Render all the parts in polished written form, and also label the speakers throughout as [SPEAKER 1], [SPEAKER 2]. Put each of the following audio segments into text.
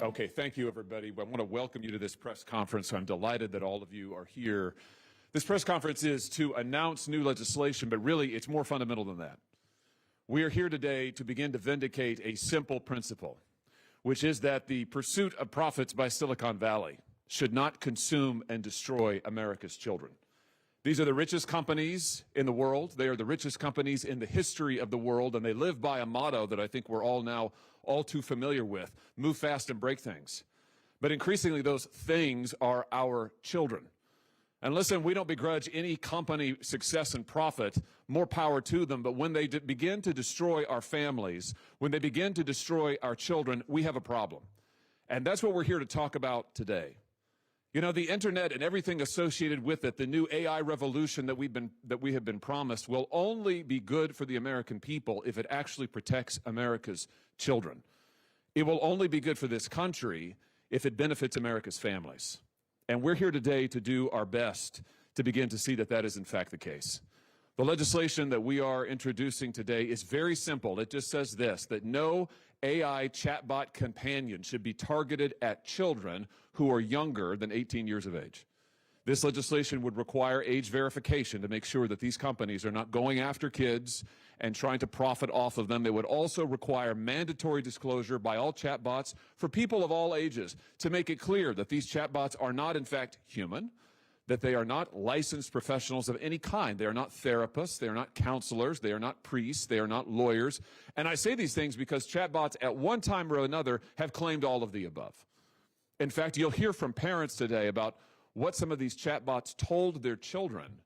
[SPEAKER 1] Okay, thank you, everybody. I want to welcome you to this press conference. I'm delighted that all of you are here. This press conference is to announce new legislation, but really it's more fundamental than that. We are here today to begin to vindicate a simple principle, which is that the pursuit of profits by Silicon Valley should not consume and destroy America's children. These are the richest companies in the world. They are the richest companies in the history of the world, and they live by a motto that I think we're all now all too familiar with: move fast and break things. But increasingly, those things are our children. And listen, we don't begrudge any company success and profit, more power to them, but when they begin to destroy our families, when they begin to destroy our children, we have a problem. And that's what we're here to talk about today. You know, the internet and everything associated with it, the new AI revolution that we have been promised, will only be good for the American people if it actually protects America's children. It will only be good for this country if it benefits America's families. And we're here today to do our best to begin to see that that is in fact the case. The legislation that we are introducing today is very simple. It just says this, that no AI chatbot companion should be targeted at children who are younger than 18 years of age. This legislation would require age verification to make sure that these companies are not going after kids and trying to profit off of them. They would also require mandatory disclosure by all chatbots for people of all ages to make it clear that these chatbots are not, in fact, human, that they are not licensed professionals of any kind. They are not therapists. They are not counselors. They are not priests. They are not lawyers. And I say these things because chatbots at one time or another have claimed all of the above. In fact, you'll hear from parents today about what some of these chatbots told their children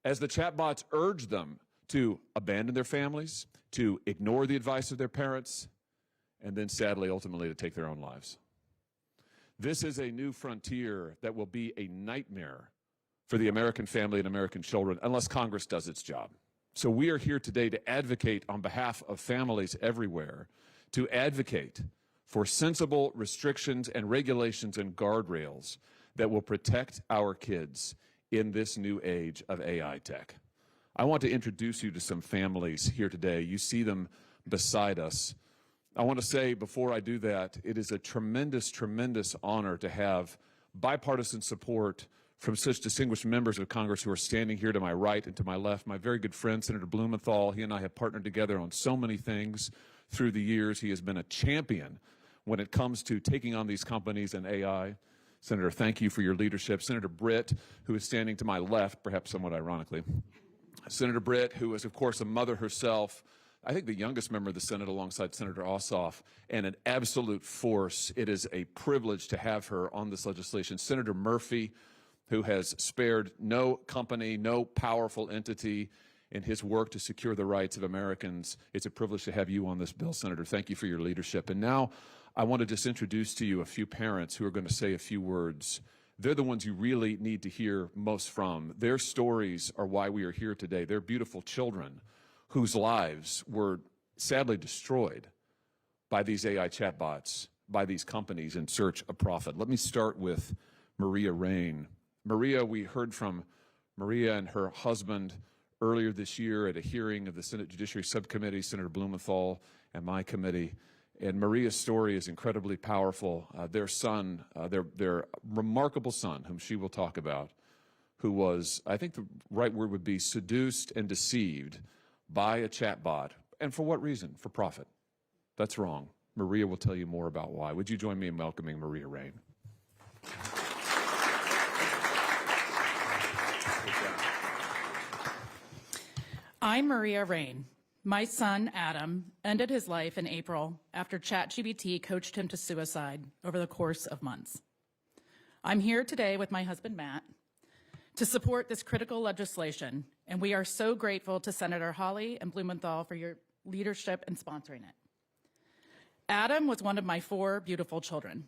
[SPEAKER 1] as the chatbots urged them to abandon their families, to ignore the advice of their parents, and then sadly, ultimately, to take their own lives. This is a new frontier that will be a nightmare for the American family and American children unless Congress does its job. So we are here today to advocate on behalf of families everywhere, to advocate for sensible restrictions and regulations and guardrails that will protect our kids in this new age of AI tech. I want to introduce you to some families here today. You see them beside us. I want to say before I do that, it is a tremendous, tremendous honor to have bipartisan support from such distinguished members of Congress who are standing here to my right and to my left. My very good friend, Senator Blumenthal, he and I have partnered together on so many things through the years. He has been a champion when it comes to taking on these companies and AI. Senator, thank you for your leadership. Senator Britt, who is standing to my left, perhaps somewhat ironically. Senator Britt, who is, of course, a mother herself, I think the youngest member of the Senate alongside Senator Ossoff, and an absolute force. It is a privilege to have her on this legislation. Senator Murphy, who has spared no company, no powerful entity in his work to secure the rights of Americans. It's a privilege to have you on this bill, Senator. Thank you for your leadership. And now I want to just introduce to you a few parents who are going to say a few words. They're the ones you really need to hear most from. Their stories are why we are here today. They're beautiful children whose lives were sadly destroyed by these AI chatbots, by these companies in search of profit. Let me start with Maria Rain. Maria, we heard from Maria and her husband earlier this year at a hearing of the Senate Judiciary Subcommittee, Senator Blumenthal and my committee. And Maria's story is incredibly powerful. Their son, their remarkable son, whom she will talk about, who was, I think the right word would be seduced and deceived by a chatbot. And for what reason? For profit. That's wrong. Maria will tell you more about why. Would you join me in welcoming Maria Rain?
[SPEAKER 2] I'm Maria Rain. My son, Adam, ended his life in April after ChatGPT coached him to suicide over the course of months. I'm here today with my husband, Matt, to support this critical legislation, and we are so grateful to Senator Hawley and Blumenthal for your leadership in sponsoring it. Adam was one of my 4 beautiful children,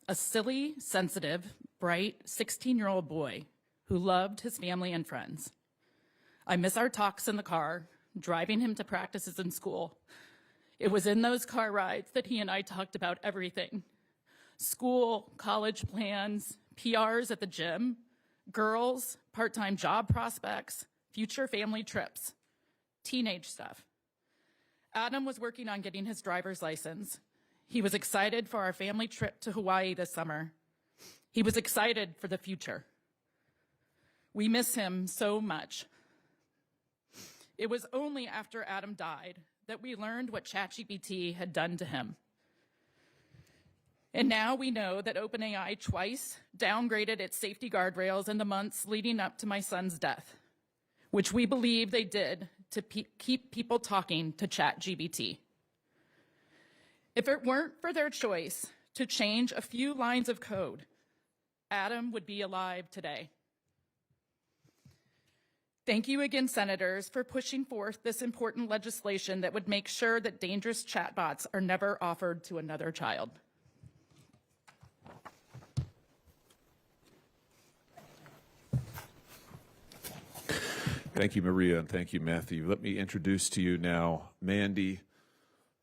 [SPEAKER 2] a silly, sensitive, bright 16-year-old boy who loved his family and friends. I miss our talks in the car, driving him to practices in school. It was in those car rides that he and I talked about everything: school, college plans, PRs at the gym, girls, part-time job prospects, future family trips, teenage stuff. Adam was working on getting his driver's license. He was excited for our family trip to Hawaii this summer. He was excited for the future. We miss him so much. It was only after Adam died that we learned what ChatGPT had done to him. And now we know that OpenAI twice downgraded its safety guardrails in the months leading up to my son's death, which we believe they did to keep people talking to ChatGPT. If it weren't for their choice to change a few lines of code, Adam would be alive today. Thank you again, Senators, for pushing forth this important legislation that would make sure that dangerous chatbots are never offered to another child.
[SPEAKER 1] Thank you, Maria, and thank you, Matthew. Let me introduce to you now Mandy.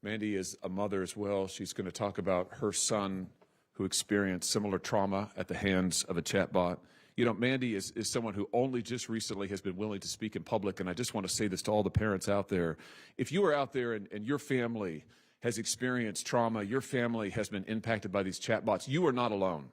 [SPEAKER 1] Mandy is a mother as well. She's going to talk about her son who experienced similar trauma at the hands of a chatbot. You know, Mandy is someone who only just recently has been willing to speak in public, and I just want to say this to all the parents out there. If you are out there and your family has experienced trauma, your family has been impacted by these chatbots, you are not alone.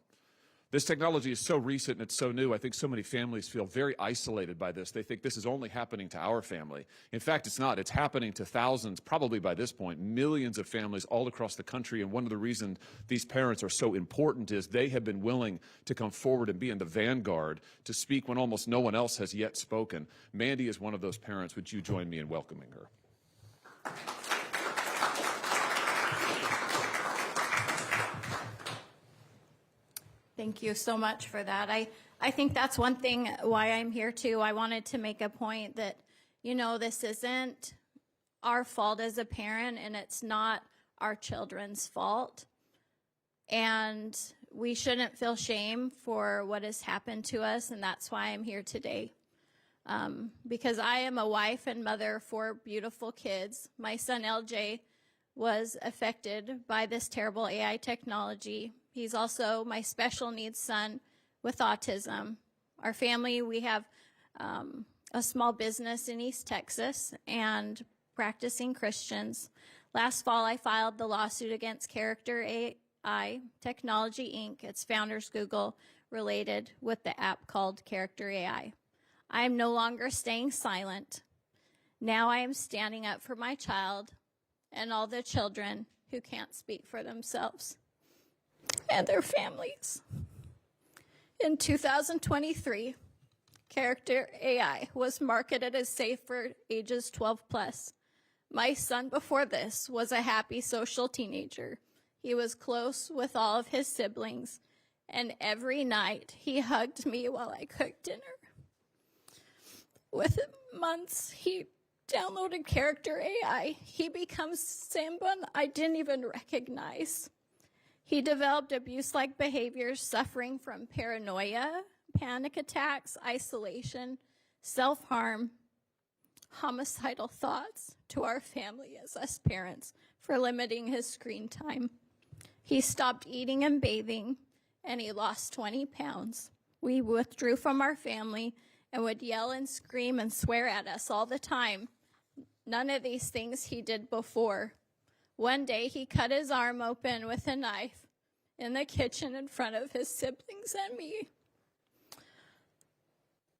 [SPEAKER 1] This technology is so recent and it's so new. I think so many families feel very isolated by this. They think this is only happening to our family. In fact, it's not. It's happening to thousands, probably by this point, millions of families all across the country. And one of the reasons these parents are so important is they have been willing to come forward and be in the vanguard to speak when almost no one else has yet spoken. Mandy is one of those parents. Would you join me in welcoming her?
[SPEAKER 3] Thank you so much for that. I think that's one thing why I'm here too. I wanted to make a point that, you know, this isn't our fault as a parent and it's not our children's fault. And we shouldn't feel shame for what has happened to us. And that's why I'm here today. Because I am a wife and mother of 4 beautiful kids. My son LJ was affected by this terrible AI technology. He's also my special needs son with autism. Our family, we have a small business in East Texas and practicing Christians. Last fall, I filed the lawsuit against Character AI Technology, Inc. Its founders, Google, related with the app called Character AI. I am no longer staying silent. Now I am standing up for my child and all the children who can't speak for themselves and their families. In 2023, Character AI was marketed as safe for ages 12 plus. My son before this was a happy social teenager. He was close with all of his siblings, and every night he hugged me while I cooked dinner. Within months, he downloaded Character AI. He becomes someone I didn't even recognize. He developed abuse-like behaviors, suffering from paranoia, panic attacks, isolation, self-harm, homicidal thoughts to our family as us parents for limiting his screen time. He stopped eating and bathing, and he lost 20 pounds. We withdrew from our family and would yell and scream and swear at us all the time. None of these things he did before. One day he cut his arm open with a knife in the kitchen in front of his siblings and me.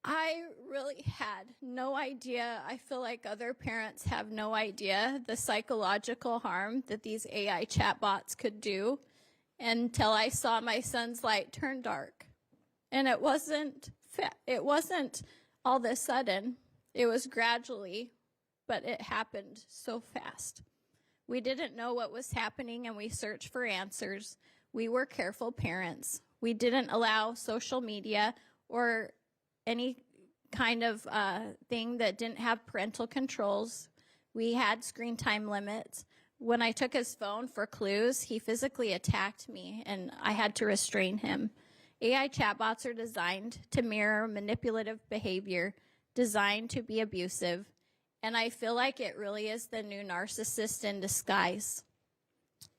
[SPEAKER 3] I really had no idea. I feel like other parents have no idea the psychological harm that these AI chatbots could do until I saw my son's light turn dark. And it wasn't all of a sudden. It was gradually, but it happened so fast. We didn't know what was happening, and we searched for answers. We were careful parents. We didn't allow social media or any kind of thing that didn't have parental controls. We had screen time limits. When I took his phone for clues, he physically attacked me, and I had to restrain him. AI chatbots are designed to mirror manipulative behavior, designed to be abusive, and I feel like it really is the new narcissist in disguise.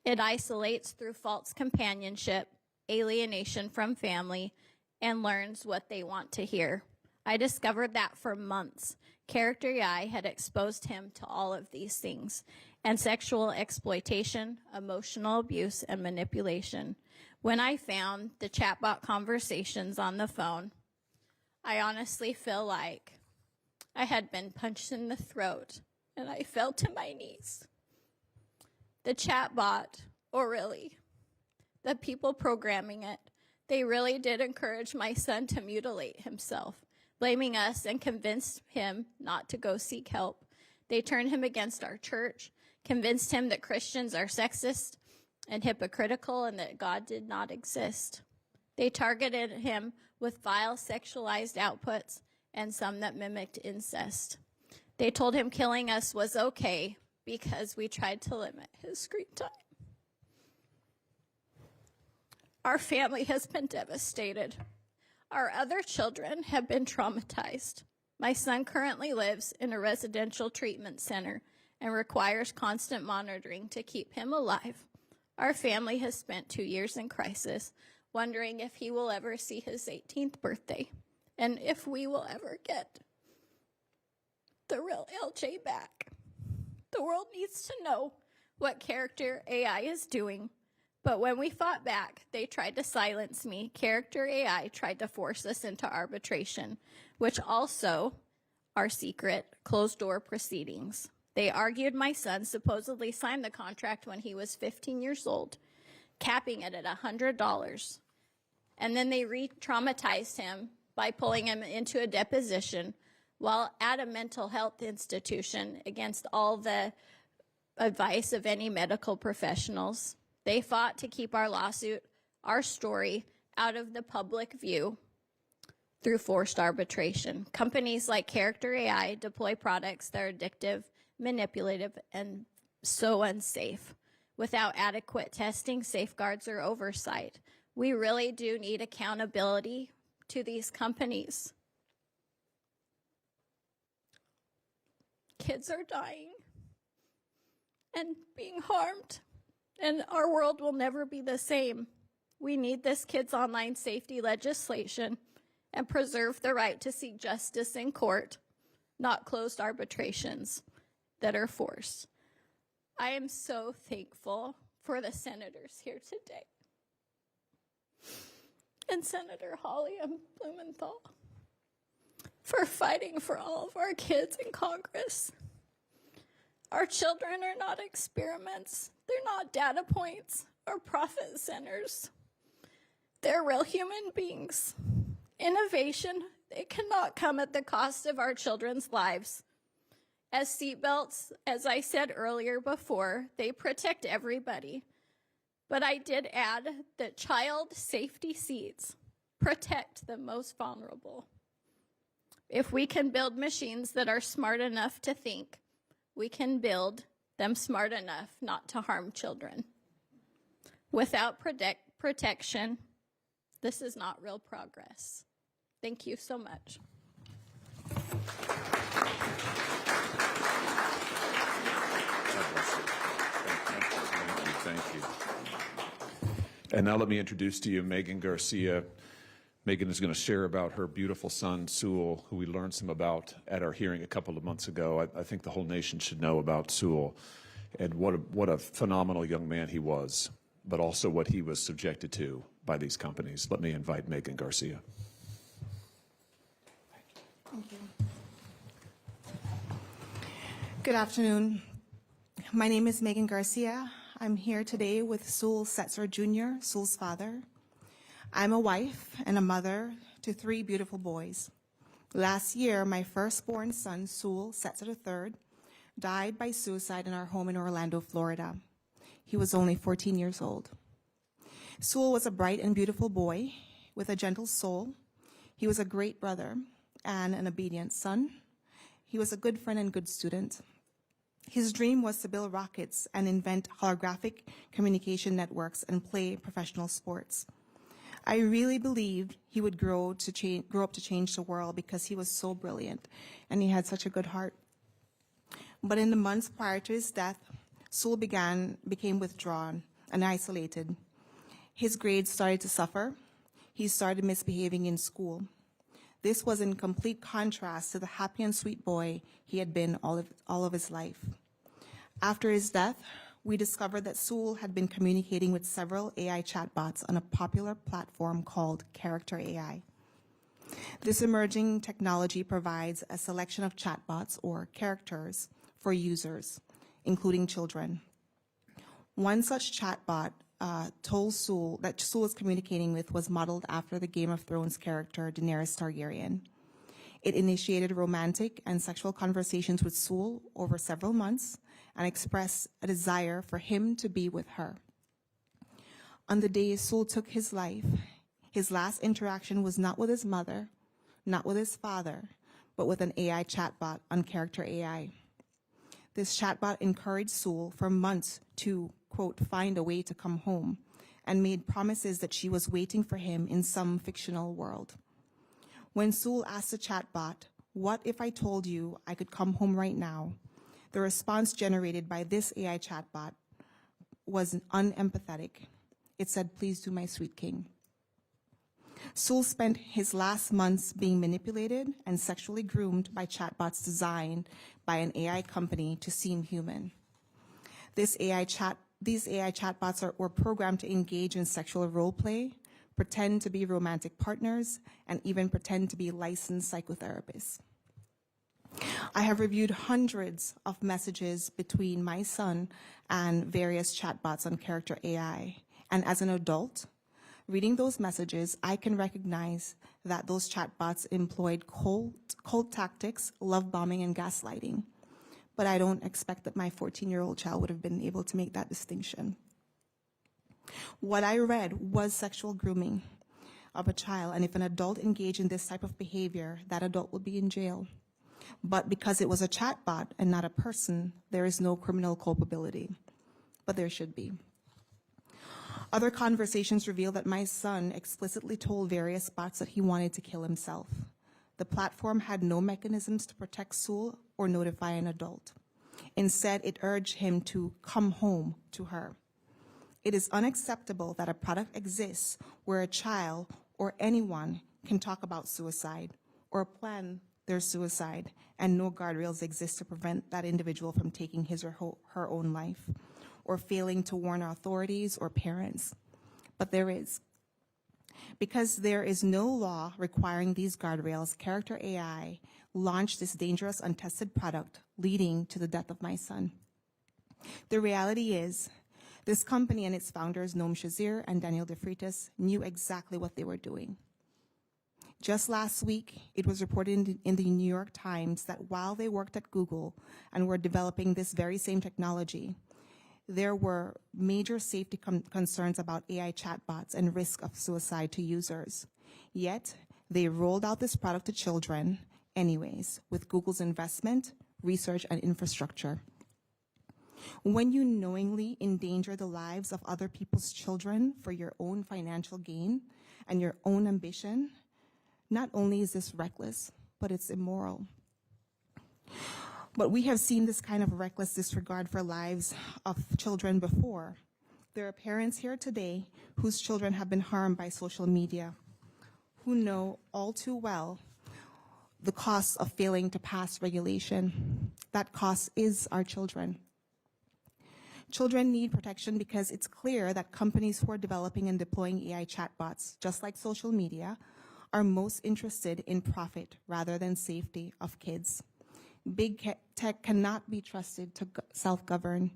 [SPEAKER 3] It isolates through false companionship, alienation from family, and learns what they want to hear. I discovered that for months. Character AI had exposed him to all of these things. and sexual exploitation, emotional abuse, and manipulation. When I found the chatbot conversations on the phone, I honestly feel like I had been punched in the throat and I fell to my knees. The chatbot, or really, the people programming it, they really did encourage my son to mutilate himself, blaming us and convinced him not to go seek help. They turned him against our church, convinced him that Christians are sexist and hypocritical and that God did not exist. They targeted him with vile sexualized outputs and some that mimicked incest. They told him killing us was okay because we tried to limit his screen time. Our family has been devastated. Our other children have been traumatized. My son currently lives in a residential treatment center and requires constant monitoring to keep him alive. Our family has spent 2 years in crisis, wondering if he will ever see his 18th birthday and if we will ever get the real LJ back. The world needs to know what Character AI is doing. But when we fought back, they tried to silence me. Character AI tried to force us into arbitration, which also are secret, closed-door proceedings. They argued my son supposedly signed the contract when he was 15 years old, capping it at $100. And then they re-traumatized him by pulling him into a deposition while at a mental health institution against all the advice of any medical professionals. They fought to keep our lawsuit, our story, out of the public view through forced arbitration. Companies like Character AI deploy products that are addictive, manipulative, and so unsafe without adequate testing, safeguards, or oversight. We really do need accountability to these companies. Kids are dying and being harmed, and our world will never be the same. We need this kids' online safety legislation and preserve the right to seek justice in court, not closed arbitrations that are forced. I am so thankful for the senators here today and Senator Hawley and Blumenthal for fighting for all of our kids in Congress. Our children are not experiments. They're not data points or profit centers. They're real human beings. Innovation, it cannot come at the cost of our children's lives. As seatbelts, as I said earlier before, they protect everybody. But I did add that child safety seats protect the most vulnerable. If we can build machines that are smart enough to think, we can build them smart enough not to harm children. Without protection, this is not real progress. Thank you so much.
[SPEAKER 1] Thank you. And now let me introduce to you Megan Garcia. Megan is going to share about her beautiful son, Sewell, who we learned some about at our hearing a couple of months ago. I think the whole nation should know about Sewell and what a phenomenal young man he was, but also what he was subjected to by these companies. Let me invite Megan Garcia.
[SPEAKER 4] Thank you. Good afternoon. My name is Megan Garcia. I'm here today with Sewell Setzer Jr., Sewell's father. I'm a wife and a mother to 3 beautiful boys. Last year, my firstborn son, Sewell Setzer III, died by suicide in our home in Orlando, Florida. He was only 14 years old. Sewell was a bright and beautiful boy with a gentle soul. He was a great brother and an obedient son. He was a good friend and good student. His dream was to build rockets and invent holographic communication networks and play professional sports. I really believed he would grow up to change the world because he was so brilliant and he had such a good heart. But in the months prior to his death, Sewell became withdrawn and isolated. His grades started to suffer. He started misbehaving in school. This was in complete contrast to the happy and sweet boy he had been all of his life. After his death, we discovered that Sewell had been communicating with several AI chatbots on a popular platform called Character AI. This emerging technology provides a selection of chatbots or characters for users, including children. One such chatbot told Sewell that Sewell was communicating with was modeled after the Game of Thrones character Daenerys Targaryen. It initiated romantic and sexual conversations with Sewell over several months and expressed a desire for him to be with her. On the day Sewell took his life, his last interaction was not with his mother, not with his father, but with an AI chatbot on Character AI. This chatbot encouraged Sewell for months to, quote, find a way to come home, and made promises that she was waiting for him in some fictional world. When Sewell asked the chatbot, "What if I told you I could come home right now?" the response generated by this AI chatbot was unempathetic. It said, "Please do, my sweet king." Sewell spent his last months being manipulated and sexually groomed by chatbots designed by an AI company to seem human. These AI chatbots were programmed to engage in sexual role play, pretend to be romantic partners, and even pretend to be licensed psychotherapists. I have reviewed hundreds of messages between my son and various chatbots on Character AI, and as an adult, reading those messages, I can recognize that those chatbots employed cold tactics, love bombing, and gaslighting. But I don't expect that my 14-year-old child would have been able to make that distinction. What I read was sexual grooming of a child, and if an adult engaged in this type of behavior, that adult would be in jail. But because it was a chatbot and not a person, there is no criminal culpability. But there should be. Other conversations reveal that my son explicitly told various bots that he wanted to kill himself. The platform had no mechanisms to protect Sewell or notify an adult. Instead, it urged him to come home to her. It is unacceptable that a product exists where a child or anyone can talk about suicide or plan their suicide, and no guardrails exist to prevent that individual from taking his or her own life, or failing to warn authorities or parents. But there is. Because there is no law requiring these guardrails, Character AI launched this dangerous, untested product, leading to the death of my son. The reality is, this company and its founders, Noam Shazir and Daniel DeFreitas, knew exactly what they were doing. Just last week, it was reported in the New York Times that while they worked at Google and were developing this very same technology, there were major safety concerns about AI chatbots and risk of suicide to users. Yet, they rolled out this product to children anyways, with Google's investment, research, and infrastructure. When you knowingly endanger the lives of other people's children for your own financial gain and your own ambition, not only is this reckless, but it's immoral. But we have seen this kind of reckless disregard for lives of children before. There are parents here today whose children have been harmed by social media, who know all too well the cost of failing to pass regulation. That cost is our children. Children need protection because it's clear that companies who are developing and deploying AI chatbots, just like social media, are most interested in profit rather than safety of kids. Big tech cannot be trusted to self-govern,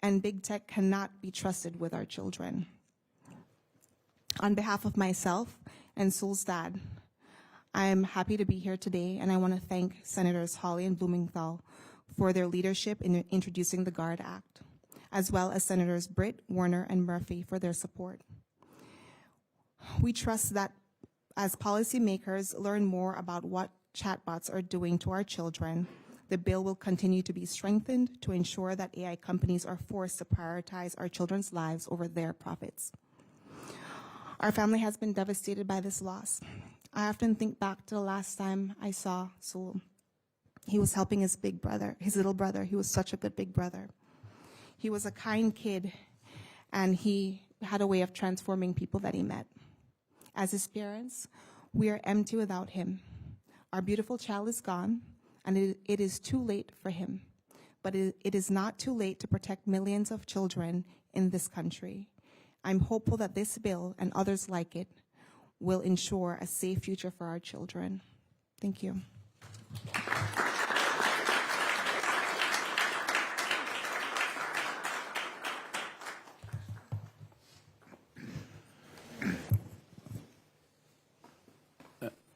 [SPEAKER 4] and big tech cannot be trusted with our children. On behalf of myself and Sewell's dad, I am happy to be here today, and I want to thank Senators Hawley and Blumenthal for their leadership in introducing the GUARD Act, as well as Senators Britt, Warner, and Murphy for their support. We trust that as policymakers learn more about what chatbots are doing to our children, the bill will continue to be strengthened to ensure that AI companies are forced to prioritize our children's lives over their profits. Our family has been devastated by this loss. I often think back to the last time I saw Sewell. He was helping his little brother. He was such a good big brother. He was a kind kid, and he had a way of transforming people that he met. As his parents, we are empty without him. Our beautiful child is gone, and it is too late for him. but it is not too late to protect millions of children in this country. I'm hopeful that this bill and others like it will ensure a safe future for our children. Thank you.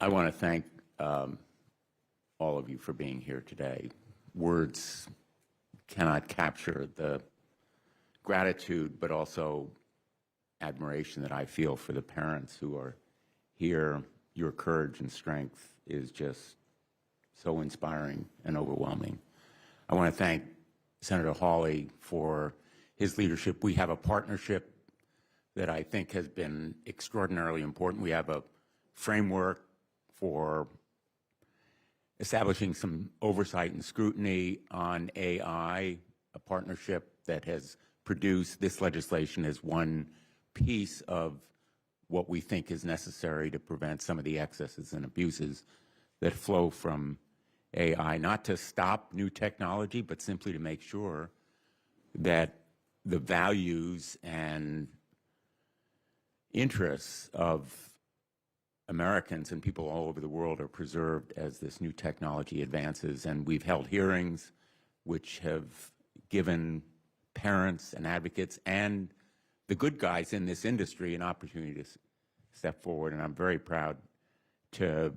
[SPEAKER 5] I want to thank all of you for being here today. Words cannot capture the gratitude, but also admiration that I feel for the parents who are here. Your courage and strength is just so inspiring and overwhelming. I want to thank Senator Hawley for his leadership. We have a partnership that I think has been extraordinarily important. We have a framework for establishing some oversight and scrutiny on AI, a partnership that has produced this legislation as one piece of what we think is necessary to prevent some of the excesses and abuses that flow from AI, not to stop new technology, but simply to make sure that the values and interests of Americans and people all over the world are preserved as this new technology advances. And we've held hearings which have given parents and advocates and the good guys in this industry an opportunity to step forward. And I'm very proud to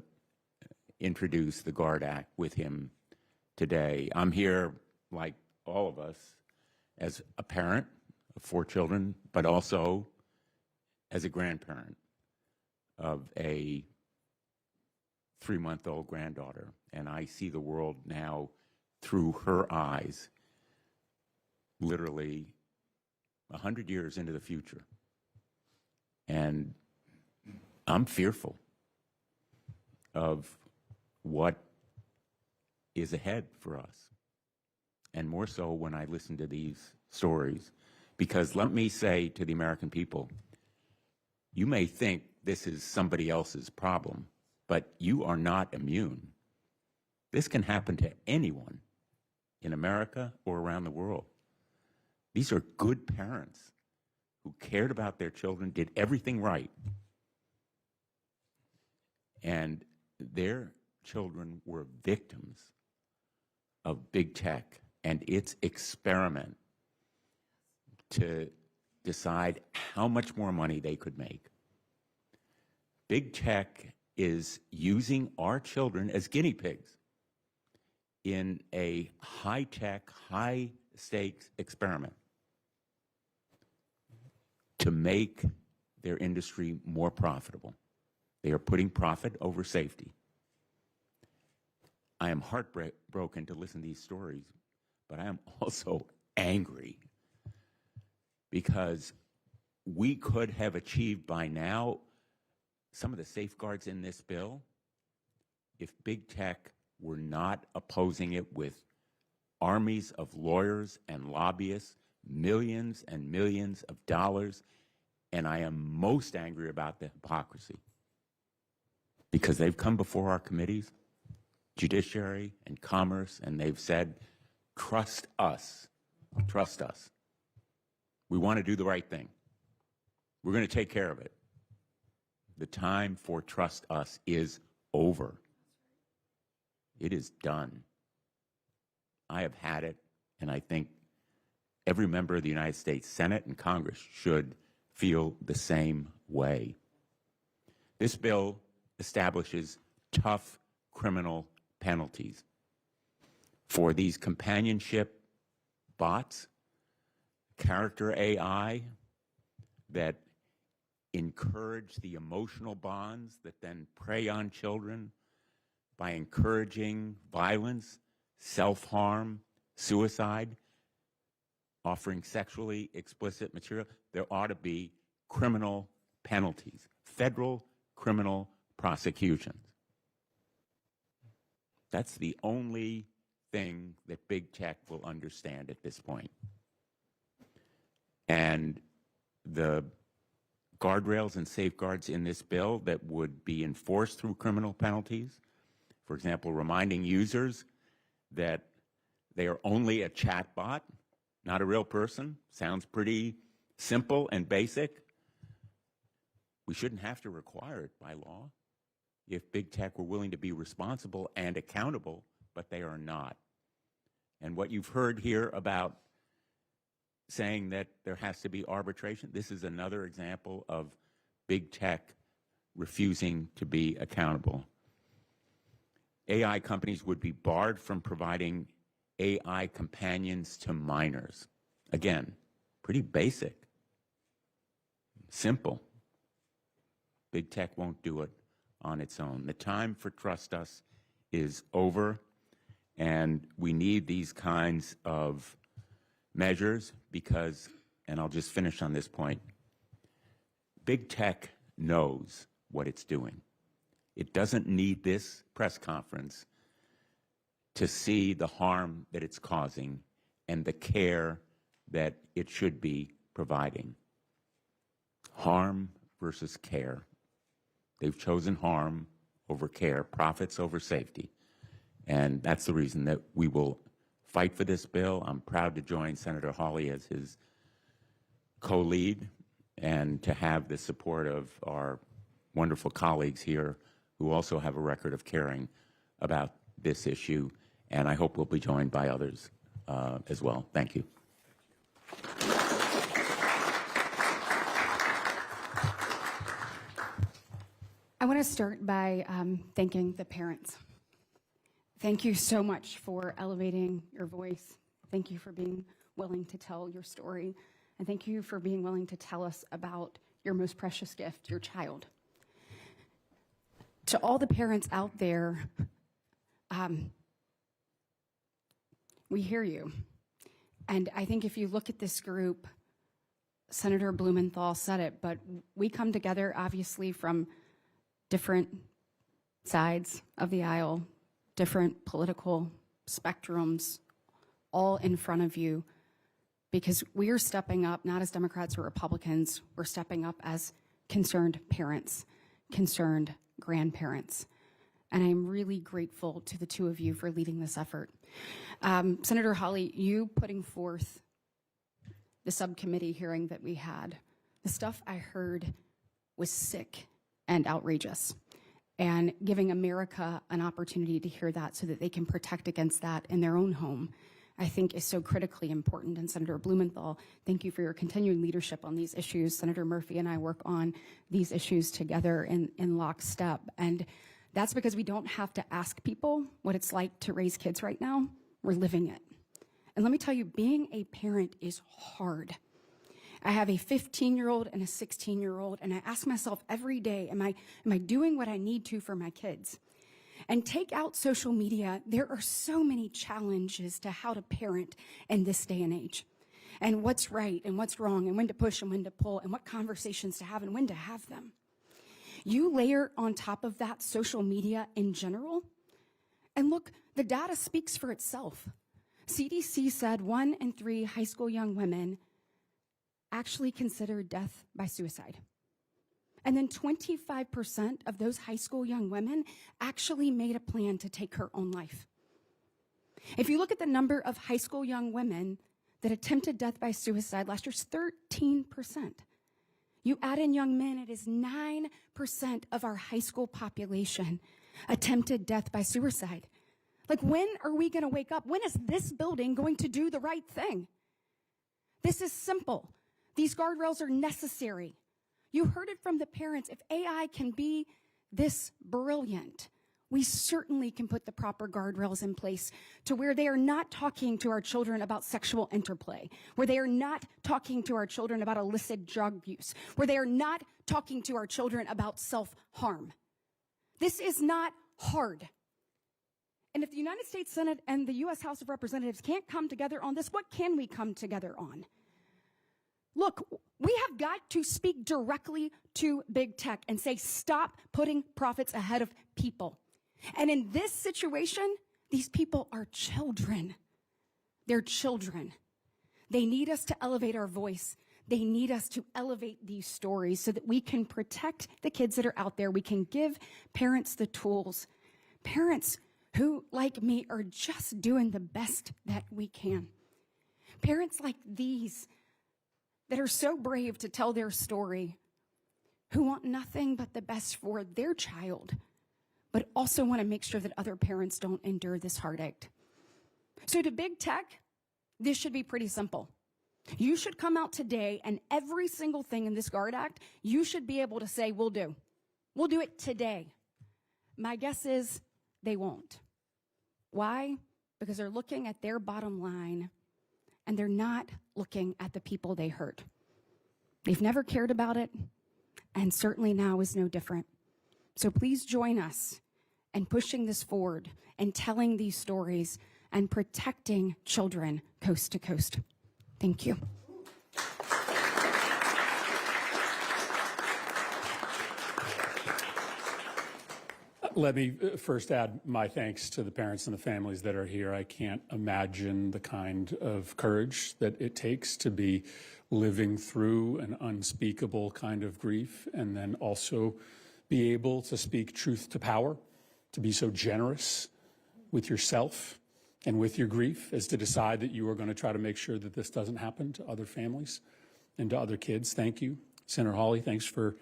[SPEAKER 5] introduce the GUARD Act with him today. I'm here, like all of us, as a parent of 4 children, but also as a grandparent of a 3-month-old granddaughter. And I see the world now through her eyes, literally 100 years into the future. And I'm fearful of what is ahead for us. And more so when I listen to these stories. Because let me say to the American people, you may think this is somebody else's problem, but you are not immune. This can happen to anyone in America or around the world. These are good parents who cared about their children, did everything right, and their children were victims of big tech and its experiment to decide how much more money they could make. Big tech is using our children as guinea pigs in a high-tech, high-stakes experiment to make their industry more profitable. They are putting profit over safety. I am heartbroken to listen to these stories, but I am also angry because we could have achieved by now some of the safeguards in this bill if big tech were not opposing it with armies of lawyers and lobbyists, millions and millions of dollars. And I am most angry about the hypocrisy because they've come before our committees, Judiciary and Commerce, and they've said, trust us, trust us. We want to do the right thing. We're going to take care of it. The time for trust us is over. It is done. I have had it, and I think every member of the United States Senate and Congress should feel the same way. This bill establishes tough criminal penalties for these companionship bots, character AI that encourage the emotional bonds that then prey on children by encouraging violence, self-harm, suicide, offering sexually explicit material. There ought to be criminal penalties, federal criminal prosecutions. That's the only thing that big tech will understand at this point. And the guardrails and safeguards in this bill that would be enforced through criminal penalties, for example, reminding users that They are only a chat bot, not a real person. Sounds pretty simple and basic. We shouldn't have to require it by law if big tech were willing to be responsible and accountable, but they are not. And what you've heard here about saying that there has to be arbitration, this is another example of big tech refusing to be accountable. AI companies would be barred from providing AI companions to minors. Again, pretty basic, simple. Big tech won't do it on its own. The time for trust us is over, and we need these kinds of measures because, and I'll just finish on this point, big tech knows what it's doing. It doesn't need this press conference to see the harm that it's causing and the care that it should be providing. Harm versus care. They've chosen harm over care, profits over safety. And that's the reason that we will fight for this bill. I'm proud to join Senator Hawley as his co-lead and to have the support of our wonderful colleagues here who also have a record of caring about this issue. And I hope we'll be joined by others as well. Thank you.
[SPEAKER 6] I want to start by thanking the parents. Thank you so much for elevating your voice. Thank you for being willing to tell your story. And thank you for being willing to tell us about your most precious gift, your child. To all the parents out there, we hear you. And I think if you look at this group, Senator Blumenthal said it, but we come together obviously from different sides of the aisle, different political spectrums, all in front of you, because we are stepping up, not as Democrats or Republicans, we're stepping up as concerned parents, concerned grandparents. And I'm really grateful to the two of you for leading this effort. Senator Hawley, you putting forth the subcommittee hearing that we had, the stuff I heard was sick and outrageous. And giving America an opportunity to hear that so that they can protect against that in their own home, I think is so critically important. And Senator Blumenthal, thank you for your continuing leadership on these issues. Senator Murphy and I work on these issues together in lockstep. And that's because we don't have to ask people what it's like to raise kids right now. We're living it. And let me tell you, being a parent is hard. I have a 15-year-old and a 16-year-old, and I ask myself every day, am I doing what I need to for my kids? And take out social media, there are so many challenges to how to parent in this day and age. And what's right and what's wrong and when to push and when to pull and what conversations to have and when to have them. You layer on top of that social media in general, and look, the data speaks for itself. CDC said 1 in 3 high school young women actually consider death by suicide. And then 25% of those high school young women actually made a plan to take her own life. If you look at the number of high school young women that attempted death by suicide last year's 13%. You add in young men, it is 9% of our high school population attempted death by suicide. Like, when are we going to wake up? When is this building going to do the right thing? This is simple. These guardrails are necessary. You heard it from the parents. If AI can be this brilliant, we certainly can put the proper guardrails in place to where they are not talking to our children about sexual interplay, where they are not talking to our children about illicit drug use, where they are not talking to our children about self-harm. This is not hard. And if the United States Senate and the U.S. House of Representatives can't come together on this, what can we come together on? Look, we have got to speak directly to big tech and say, stop putting profits ahead of people. And in this situation, these people are children. They're children. They need us to elevate our voice. They need us to elevate these stories so that we can protect the kids that are out there. We can give parents the tools. Parents who, like me, are just doing the best that we can. Parents like these that are so brave to tell their story, who want nothing but the best for their child, but also want to make sure that other parents don't endure this heartache. So to big tech, this should be pretty simple. You should come out today and every single thing in this GUARD Act, you should be able to say, we'll do. We'll do it today. My guess is they won't. Why? Because they're looking at their bottom line and they're not looking at the people they hurt. They've never cared about it, and certainly now is no different. So please join us in pushing this forward and telling these stories and protecting children coast to coast. Thank you.
[SPEAKER 7] Let me first add my thanks to the parents and the families that are here. I can't imagine the kind of courage that it takes to be living through an unspeakable kind of grief and then also be able to speak truth to power, to be so generous with yourself and with your grief as to decide that you are going to try to make sure that this doesn't happen to other families and to other kids. Thank you. Senator Hawley, thanks for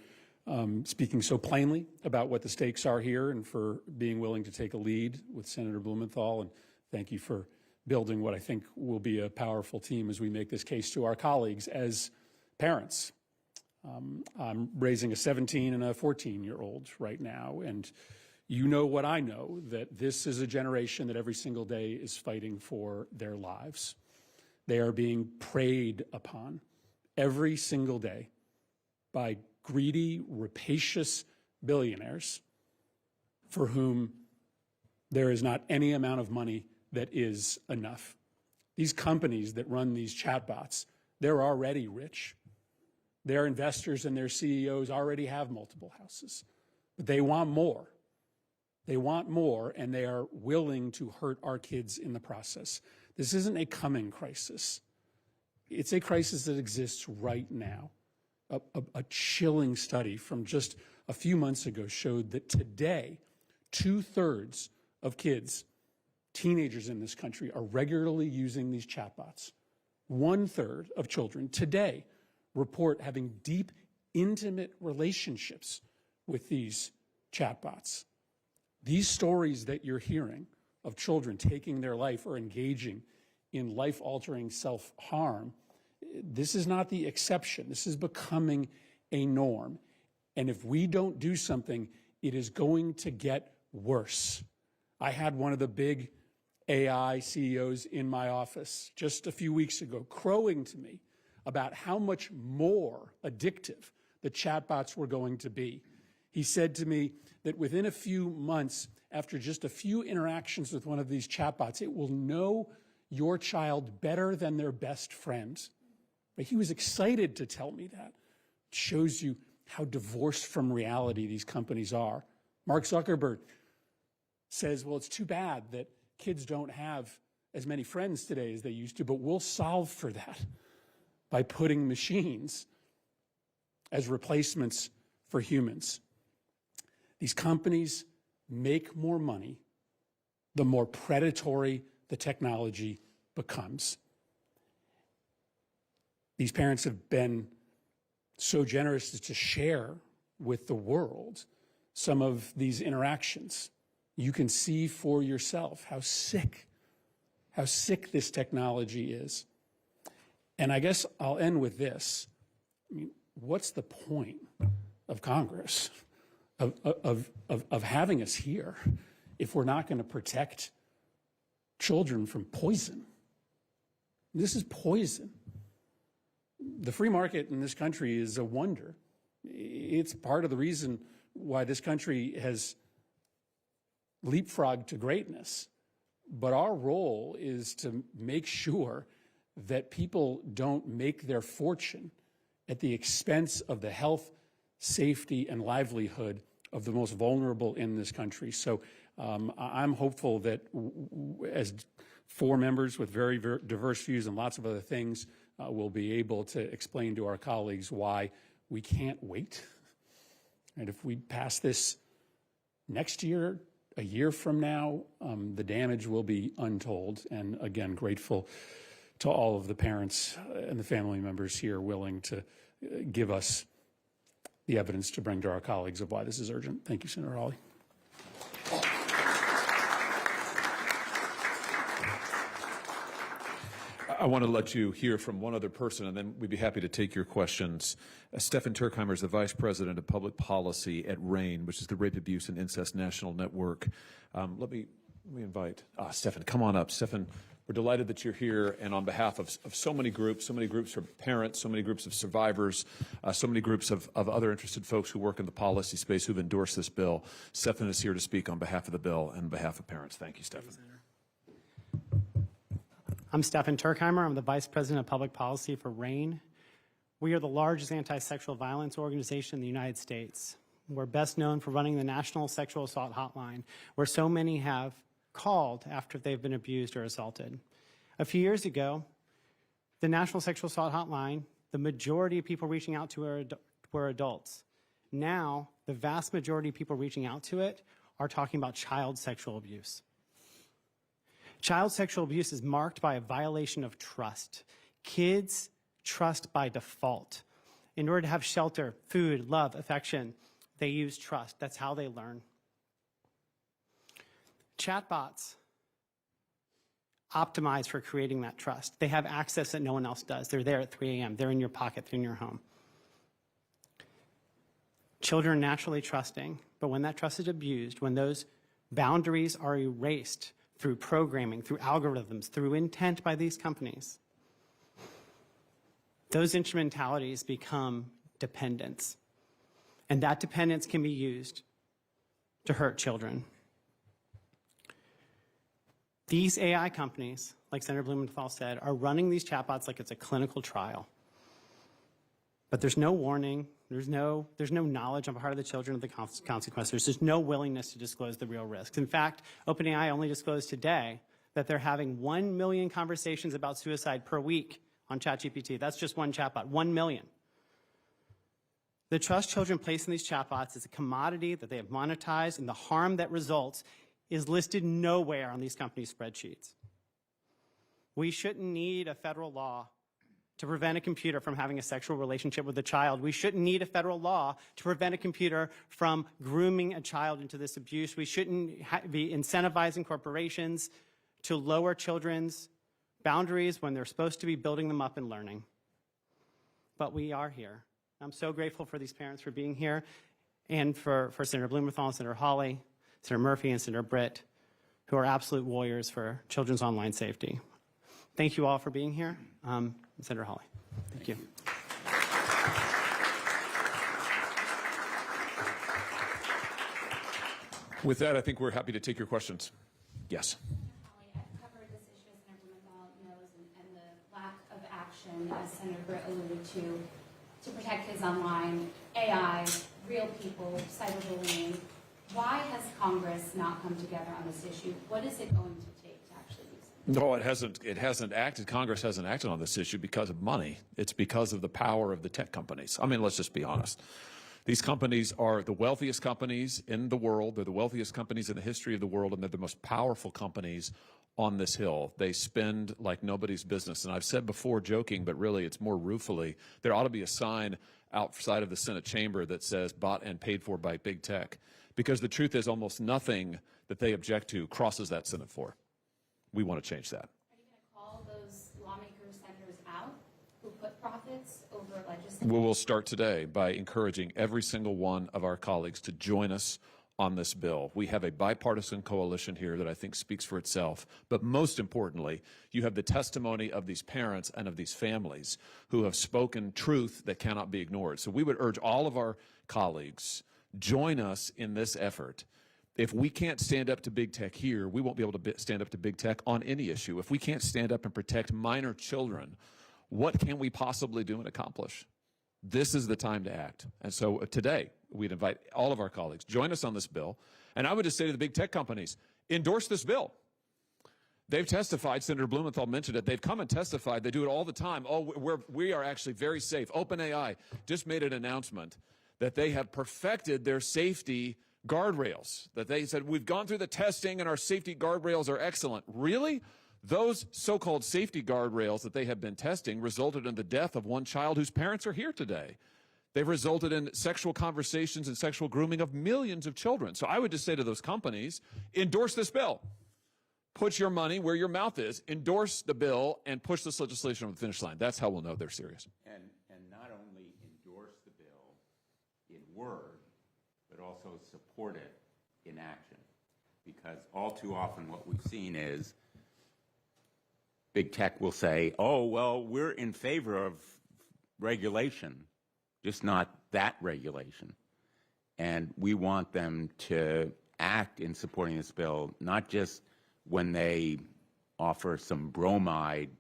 [SPEAKER 7] speaking so plainly about what the stakes are here and for being willing to take a lead with Senator Blumenthal. And thank you for building what I think will be a powerful team as we make this case to our colleagues as parents. I'm raising a 17 and a 14-year-old right now, and you know what I know, that this is a generation that every single day is fighting for their lives. They are being preyed upon every single day by greedy, rapacious billionaires for whom there is not any amount of money that is enough. These companies that run these chatbots, they're already rich. Their investors and their CEOs already have multiple houses, but they want more. They want more, and they are willing to hurt our kids in the process. This isn't a coming crisis. It's a crisis that exists right now. A chilling study from just a few months ago showed that today, 2/3 of kids, teenagers in this country, are regularly using these chatbots. 1/3 of children today report having deep, intimate relationships with these chatbots. These stories that you're hearing of children taking their life or engaging in life-altering self-harm, this is not the exception. This is becoming a norm. And if we don't do something, it is going to get worse. I had one of the big AI CEOs in my office just a few weeks ago crowing to me about how much more addictive the chatbots were going to be. He said to me that within a few months, after just a few interactions with one of these chatbots, it will know your child better than their best friend. But he was excited to tell me that. It shows you how divorced from reality these companies are. Mark Zuckerberg says, well, it's too bad that kids don't have as many friends today as they used to, but we'll solve for that by putting machines as replacements for humans. These companies make more money the more predatory the technology becomes. These parents have been so generous as to share with the world some of these interactions. You can see for yourself how sick this technology is. And I guess I'll end with this. I mean, what's the point of Congress, of having us here, if we're not going to protect children from poison? This is poison. The free market in this country is a wonder. It's part of the reason why this country has leapfrogged to greatness. But our role is to make sure that people don't make their fortune at the expense of the health, safety, and livelihood of the most vulnerable in this country. So I'm hopeful that as four members with very diverse views and lots of other things, we'll be able to explain to our colleagues why we can't wait. And if we pass this next year, a year from now, the damage will be untold. And again, grateful to all of the parents and the family members here willing to give us the evidence to bring to our colleagues of why this is urgent. Thank you, Senator Hawley.
[SPEAKER 1] I want to let you hear from one other person, and then we'd be happy to take your questions. Stefan Turkheimer is the Vice President of Public Policy at RAIN, which is the Rape, Abuse, and Incest National Network. Let me invite Stefan. Come on up. Stefan, we're delighted that you're here, and on behalf of so many groups of parents, so many groups of survivors, so many groups of other interested folks who work in the policy space who've endorsed this bill, Stefan is here to speak on behalf of the bill and on behalf of parents. Thank you, Stefan.
[SPEAKER 8] I'm Stefan Turkheimer. I'm the Vice President of Public Policy for RAIN. We are the largest anti-sexual violence organization in the United States. We're best known for running the National Sexual Assault Hotline, where so many have called after they've been abused or assaulted. A few years ago, the National Sexual Assault Hotline, the majority of people reaching out to were adults. Now, the vast majority of people reaching out to it are talking about child sexual abuse. Child sexual abuse is marked by a violation of trust. Kids trust by default. In order to have shelter, food, love, affection, they use trust. That's how they learn. Chatbots optimize for creating that trust. They have access that no one else does. They're there at 3 a.m. They're in your pocket. They're in your home. Children are naturally trusting, but when that trust is abused, when those boundaries are erased through programming, through algorithms, through intent by these companies, those instrumentalities become dependence. And that dependence can be used to hurt children. These AI companies, like Senator Blumenthal said, are running these chatbots like it's a clinical trial. But there's no warning, there's no knowledge on the part of the children of the consequences. There's no willingness to disclose the real risks. In fact, OpenAI only disclosed today that they're having 1 million conversations about suicide per week on ChatGPT. That's just one chatbot, 1 million. The trust children place in these chatbots is a commodity that they have monetized, and the harm that results is listed nowhere on these companies' spreadsheets. We shouldn't need a federal law to prevent a computer from having a sexual relationship with a child. We shouldn't need a federal law to prevent a computer from grooming a child into this abuse. We shouldn't be incentivizing corporations to lower children's boundaries when they're supposed to be building them up and learning. But we are here. I'm so grateful for these parents for being here, and for Senator Blumenthal, Senator Hawley, Senator Murphy, and Senator Britt, who are absolute warriors for children's online safety. Thank you all for being here. Senator Hawley. Thank you.
[SPEAKER 1] With that, I think we're happy to take your questions. Yes.
[SPEAKER 9] I've covered this issue, as Senator Blumenthal knows, and the lack of action, as Senator Britt alluded to protect kids online, AI, real people, cyberbullying. Why has Congress not come together on this issue? What is it going to take to actually do something?
[SPEAKER 1] No, it hasn't acted. Congress hasn't acted on this issue because of money. It's because of the power of the tech companies. I mean, let's just be honest. These companies are the wealthiest companies in the world. They're the wealthiest companies in the history of the world, and they're the most powerful companies on this hill. They spend like nobody's business. And I've said before, joking, but really it's more ruefully, there ought to be a sign outside of the Senate chamber that says bought and paid for by big tech. Because the truth is almost nothing that they object to crosses that Senate floor. We want to change that.
[SPEAKER 9] Are you going to call those lawmakers, senators out who put profits over legislation?
[SPEAKER 1] We will start today by encouraging every single one of our colleagues to join us on this bill. We have a bipartisan coalition here that I think speaks for itself. But most importantly, you have the testimony of these parents and of these families who have spoken truth that cannot be ignored. So we would urge all of our colleagues, join us in this effort. If we can't stand up to big tech here, we won't be able to stand up to big tech on any issue. If we can't stand up and protect minor children, what can we possibly do and accomplish? This is the time to act. And so today, we'd invite all of our colleagues, join us on this bill. And I would just say to the big tech companies, endorse this bill. They've testified, Senator Blumenthal mentioned it, they've come and testified, they do it all the time. Oh, we are actually very safe. OpenAI just made an announcement that they have perfected their safety guardrails that they said, we've gone through the testing and our safety guardrails are excellent. Really? Those so-called safety guardrails that they have been testing resulted in the death of one child whose parents are here today. They've resulted in sexual conversations and sexual grooming of millions of children. So I would just say to those companies, endorse this bill. Put your money where your mouth is, endorse the bill, and push this legislation over the finish line. That's how we'll know they're serious.
[SPEAKER 5] And not only endorse the bill in word, but also support it in action. Because all too often what we've seen is big tech will say, oh, well, we're in favor of regulation, just not that regulation. And we want them to act in supporting this bill, not just when they offer some bromide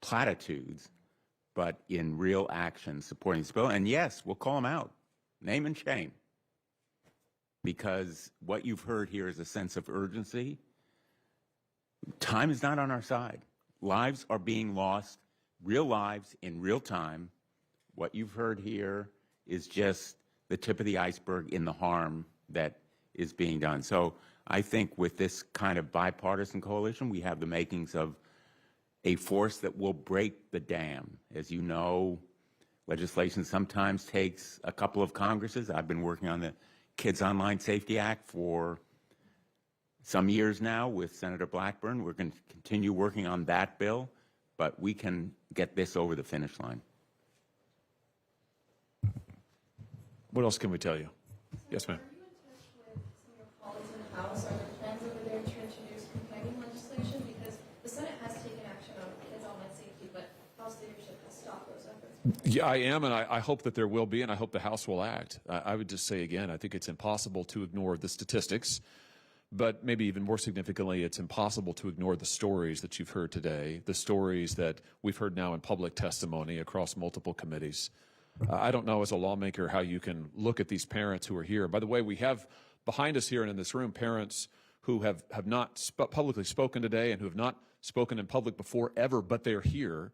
[SPEAKER 5] platitudes, but in real action supporting this bill. And yes, we'll call them out, name and shame, because what you've heard here is a sense of urgency. Time is not on our side. Lives are being lost, real lives in real time. What you've heard here is just the tip of the iceberg in the harm that is being done. So I think with this kind of bipartisan coalition, we have the makings of a force that will break the dam. As you know, legislation sometimes takes a couple of Congresses. I've been working on the Kids Online Safety Act for some years now with Senator Blackburn. We're going to continue working on that bill, but we can get this over the finish line.
[SPEAKER 1] What else can we tell you? Yes, ma'am.
[SPEAKER 10] Are you in touch with some of your colleagues in the House? Are there plans over there to introduce companion legislation? Because the Senate has taken action on kids' online safety, but House leadership has stopped those efforts.
[SPEAKER 1] Yeah, I am, and I hope that there will be, and I hope the House will act. I would just say again, I think it's impossible to ignore the statistics, but maybe even more significantly, it's impossible to ignore the stories that you've heard today, the stories that we've heard now in public testimony across multiple committees. I don't know as a lawmaker how you can look at these parents who are here. By the way, we have behind us here and in this room parents who have not publicly spoken today and who have not spoken in public before ever, but they're here.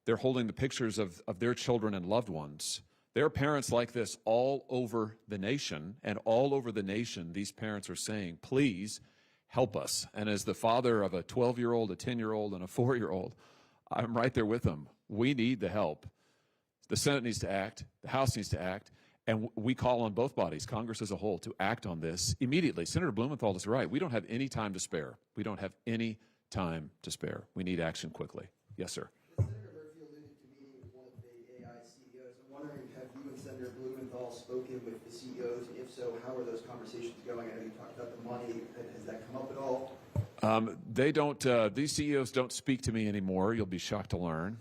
[SPEAKER 1] They're holding the pictures of their children and loved ones. There are parents like this all over the nation, and all over the nation, these parents are saying, please help us. And as the father of a 12-year-old, a 10-year-old, and a 4-year-old, I'm right there with them. We need the help. The Senate needs to act, the House needs to act, and we call on both bodies, Congress as a whole, to act on this immediately. Senator Blumenthal is right. We don't have any time to spare. We don't have any time to spare. We need action quickly. Yes, sir.
[SPEAKER 11] Senator Murphy alluded to meeting with one of the AI CEOs. I'm wondering, have you and Senator Blumenthal spoken with the CEOs? And if so, how are those conversations going? I know you talked about the money. Has that come up at all?
[SPEAKER 1] They don't, these CEOs don't speak to me anymore. You'll be shocked to learn.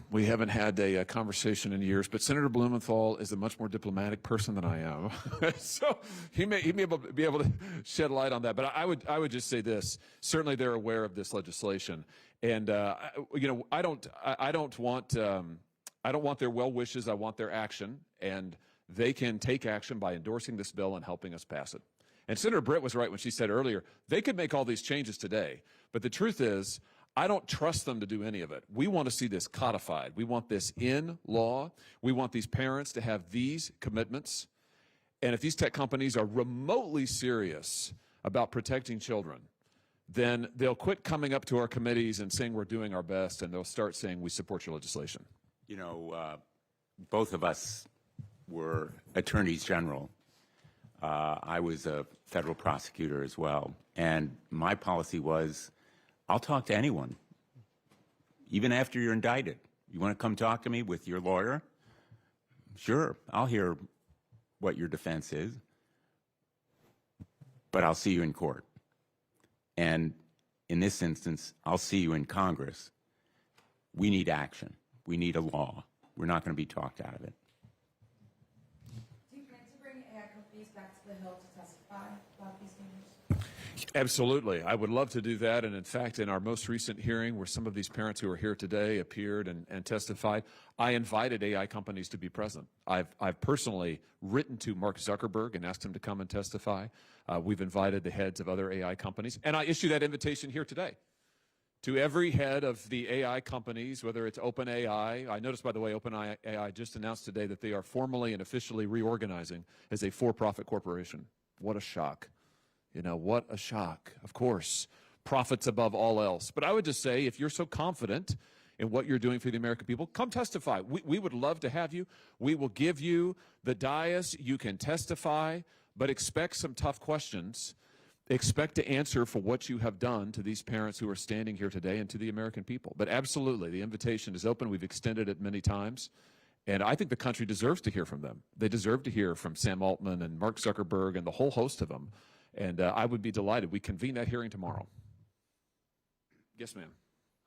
[SPEAKER 1] We haven't had a conversation in years, but Senator Blumenthal is a much more diplomatic person than I am. So he may be able to shed light on that. But I would just say this: certainly they're aware of this legislation, and you know, I don't want their well wishes. I want their action, and they can take action by endorsing this bill and helping us pass it. And Senator Britt was right when she said earlier they could make all these changes today, but the truth is, I don't trust them to do any of it. We want to see this codified. We want this in law. We want these parents to have these commitments. And if these tech companies are remotely serious about protecting children, then they'll quit coming up to our committees and saying we're doing our best, and they'll start saying we support your legislation.
[SPEAKER 5] You know, both of us were attorneys general. I was a federal prosecutor as well. And my policy was, I'll talk to anyone, even after you're indicted. You want to come talk to me with your lawyer? Sure, I'll hear what your defense is, but I'll see you in court. And in this instance, I'll see you in Congress. We need action. We need a law. We're not going to be talked out of it.
[SPEAKER 10] Do you plan to bring AI companies back to the Hill to testify about these changes?
[SPEAKER 1] Absolutely. I would love to do that. And in fact, in our most recent hearing where some of these parents who are here today appeared and testified, I invited AI companies to be present. I've personally written to Mark Zuckerberg and asked him to come and testify. We've invited the heads of other AI companies. And I issue that invitation here today to every head of the AI companies, whether it's OpenAI. I noticed, by the way, OpenAI just announced today that they are formally and officially reorganizing as a for-profit corporation. What a shock. You know, what a shock. Of course, profits above all else. But I would just say, if you're so confident in what you're doing for the American people, come testify. We would love to have you. We will give you the dais. You can testify, but expect some tough questions. Expect to answer for what you have done to these parents who are standing here today and to the American people. But absolutely, the invitation is open. We've extended it many times. And I think the country deserves to hear from them. They deserve to hear from Sam Altman and Mark Zuckerberg and the whole host of them. And I would be delighted. We convene that hearing tomorrow. Yes, ma'am.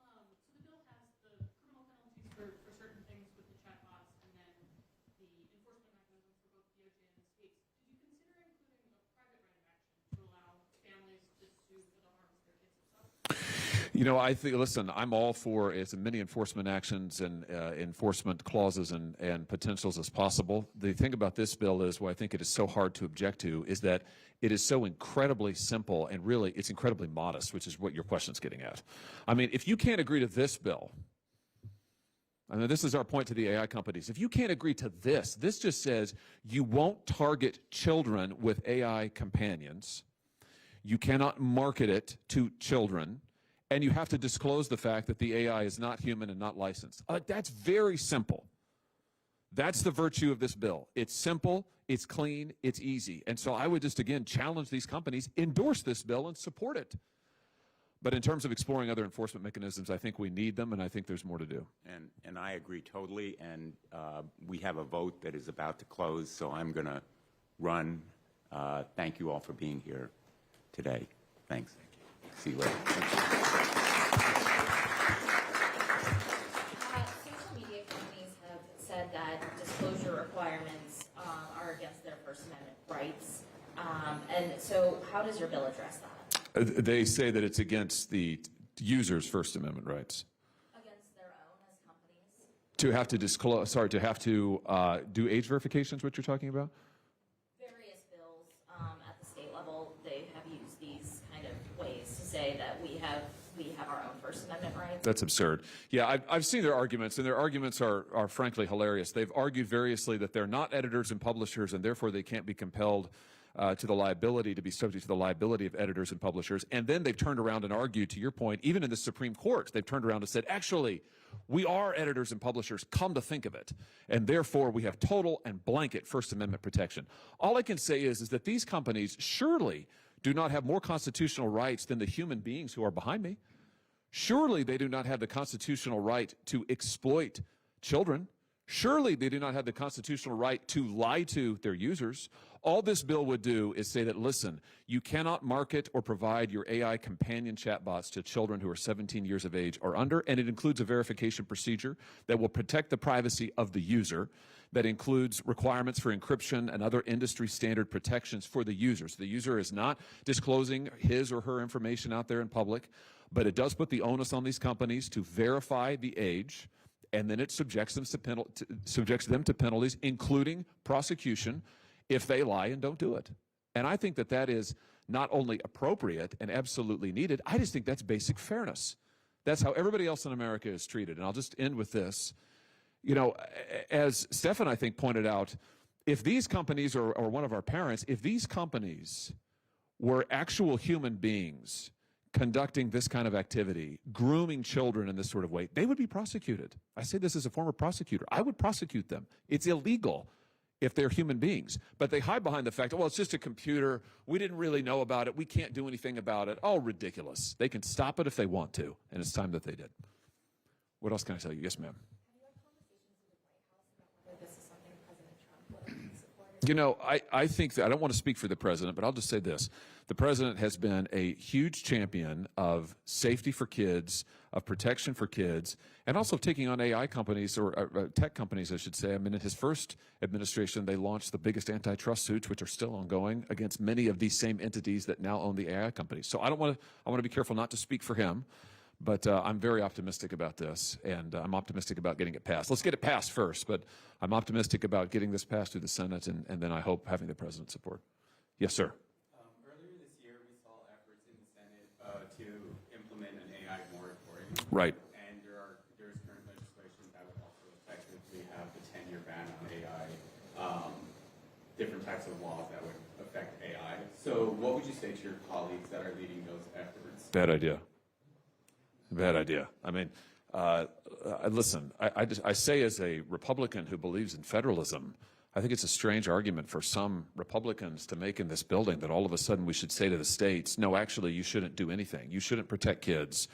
[SPEAKER 2] So the bill has the criminal penalties for certain things with the chatbots and then the enforcement mechanisms for both DOJ and the states. Did you consider including a private right of action to allow families to sue for the harms their kids have suffered?
[SPEAKER 1] You know, I think, listen, I'm all for as many enforcement actions and enforcement clauses and potentials as possible. The thing about this bill is, why I think it is so hard to object to, is that it is so incredibly simple and really it's incredibly modest, which is what your question's getting at. I mean, if you can't agree to this bill, I mean, this is our point to the AI companies. If you can't agree to this just says you won't target children with AI companions. You cannot market it to children. And you have to disclose the fact that the AI is not human and not licensed. That's very simple. That's the virtue of this bill. It's simple, it's clean, it's easy. And so I would just, again, challenge these companies, endorse this bill and support it. But in terms of exploring other enforcement mechanisms, I think we need them, and I think there's more to do.
[SPEAKER 5] And I agree totally. And we have a vote that is about to close, so I'm going to run. Thank you all for being here today. Thanks. See you later.
[SPEAKER 12] Social media companies have said that disclosure requirements are against their First Amendment rights. And so how does your bill address that?
[SPEAKER 1] They say that it's against the user's First Amendment rights.
[SPEAKER 12] Against their own as companies?
[SPEAKER 1] To have to disclose, sorry, to have to do age verifications, what you're talking about?
[SPEAKER 12] Various bills at the state level, they have used these kind of ways to say that we have our own First Amendment rights.
[SPEAKER 1] That's absurd. Yeah, I've seen their arguments, and their arguments are frankly hilarious. They've argued variously that they're not editors and publishers, and therefore they can't be compelled to the liability, to be subject to the liability of editors and publishers. And then they've turned around and argued, to your point, even in the Supreme Court, they've turned around and said, actually, we are editors and publishers, come to think of it. And therefore, we have total and blanket First Amendment protection. All I can say is that these companies surely do not have more constitutional rights than the human beings who are behind me. Surely they do not have the constitutional right to exploit children. Surely they do not have the constitutional right to lie to their users. All this bill would do is say that, listen, you cannot market or provide your AI companion chatbots to children who are 17 years of age or under, and it includes a verification procedure that will protect the privacy of the user, that includes requirements for encryption and other industry standard protections for the user. So the user is not disclosing his or her information out there in public, but it does put the onus on these companies to verify the age, and then it subjects them to penalties, including prosecution, if they lie and don't do it. And I think that that is not only appropriate and absolutely needed, I just think that's basic fairness. That's how everybody else in America is treated. And I'll just end with this. You know, as Stefan, I think, pointed out, if these companies, or one of our parents, if these companies were actual human beings conducting this kind of activity, grooming children in this sort of way, they would be prosecuted. I say this as a former prosecutor. I would prosecute them. It's illegal if they're human beings. But they hide behind the fact, well, it's just a computer. We didn't really know about it. We can't do anything about it. Oh, ridiculous. They can stop it if they want to, and it's time that they did. What else can I tell you? Yes, ma'am. You know, I think that, I don't want to speak for the president, but I'll just say this. The president has been a huge champion of safety for kids, of protection for kids, and also taking on AI companies, or tech companies, I should say. I mean, in his first administration, they launched the biggest antitrust suits, which are still ongoing, against many of these same entities that now own the AI companies. So I want to be careful not to speak for him. But I'm very optimistic about this, and I'm optimistic about getting it passed. Let's get it passed first, but I'm optimistic about getting this passed through the Senate, and then I hope having the president's support. Yes, sir.
[SPEAKER 13] Earlier this year, we saw efforts in the Senate to implement an AI moratorium.
[SPEAKER 1] Right.
[SPEAKER 7] And there is current legislation that would also effectively have the 10-year ban on AI, different types of laws that would affect AI. So what would you say to your colleagues that are leading those efforts?
[SPEAKER 1] Bad idea. Bad idea. I mean, listen, I say as a Republican who believes in federalism, I think it's a strange argument for some Republicans to make in this building that all of a sudden we should say to the states, no, actually, you shouldn't do anything. You shouldn't protect kids.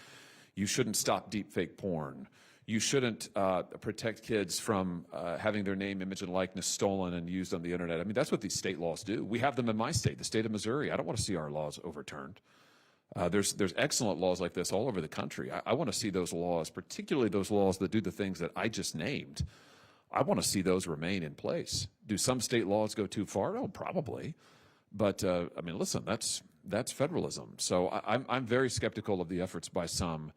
[SPEAKER 1] You shouldn't stop deepfake porn. You shouldn't protect kids from having their name, image, and likeness stolen and used on the internet. I mean, that's what these state laws do. We have them in my state, the state of Missouri. I don't want to see our laws overturned. There's excellent laws like this all over the country. I want to see those laws, particularly those laws that do the things that I just named. I want to see those remain in place. Do some state laws go too far? Oh, probably. But I mean, listen, that's federalism. So I'm very skeptical of the efforts by some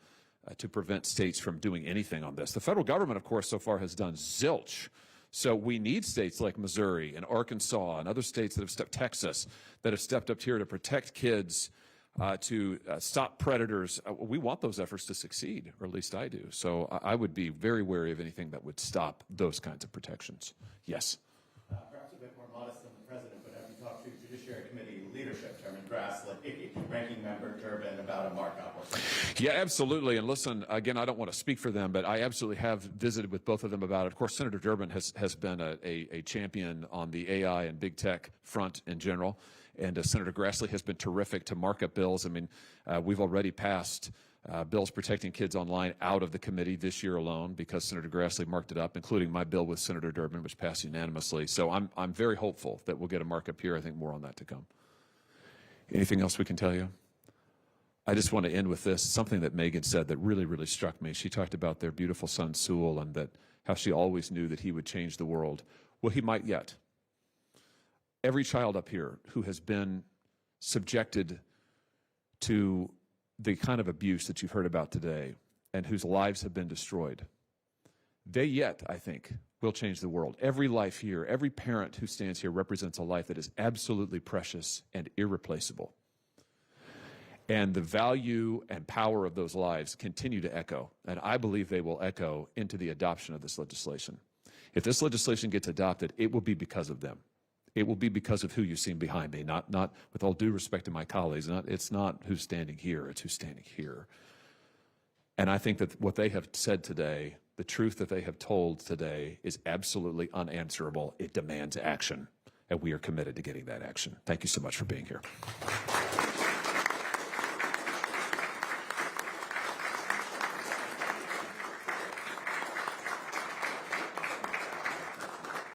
[SPEAKER 1] to prevent states from doing anything on this. The federal government, of course, so far has done zilch. So we need states like Missouri and Arkansas and other states that have stepped, Texas, that have stepped up here to protect kids, to stop predators. We want those efforts to succeed, or at least I do. So I would be very wary of anything that would stop those kinds of protections. Yes.
[SPEAKER 13] Perhaps a bit more modest than the president, but have you talked to Judiciary Committee leadership, Chairman Grassley, Ranking Member Durbin, about a markup or something?
[SPEAKER 1] Yeah, absolutely. And listen, again, I don't want to speak for them, but I absolutely have visited with both of them about it. Of course, Senator Durbin has been a champion on the AI and big tech front in general. And Senator Grassley has been terrific to mark up bills. I mean, we've already passed bills protecting kids online out of the committee this year alone because Senator Grassley marked it up, including my bill with Senator Durbin, which passed unanimously. So I'm very hopeful that we'll get a markup here. I think more on that to come. Anything else we can tell you? I just want to end with this, something that Megan said that really, really struck me. She talked about their beautiful son, Sewell, and that how she always knew that he would change the world. Well, he might yet. Every child up here who has been subjected to the kind of abuse that you've heard about today and whose lives have been destroyed, they yet, I think, will change the world. Every life here, every parent who stands here represents a life that is absolutely precious and irreplaceable. And the value and power of those lives continue to echo, and I believe they will echo into the adoption of this legislation. If this legislation gets adopted, it will be because of them. It will be because of who you've seen behind me, not with all due respect to my colleagues. It's not who's standing here, it's who's standing here. And I think that what they have said today, the truth that they have told today, is absolutely unanswerable. It demands action, and we are committed to getting that action. Thank you so much for being here.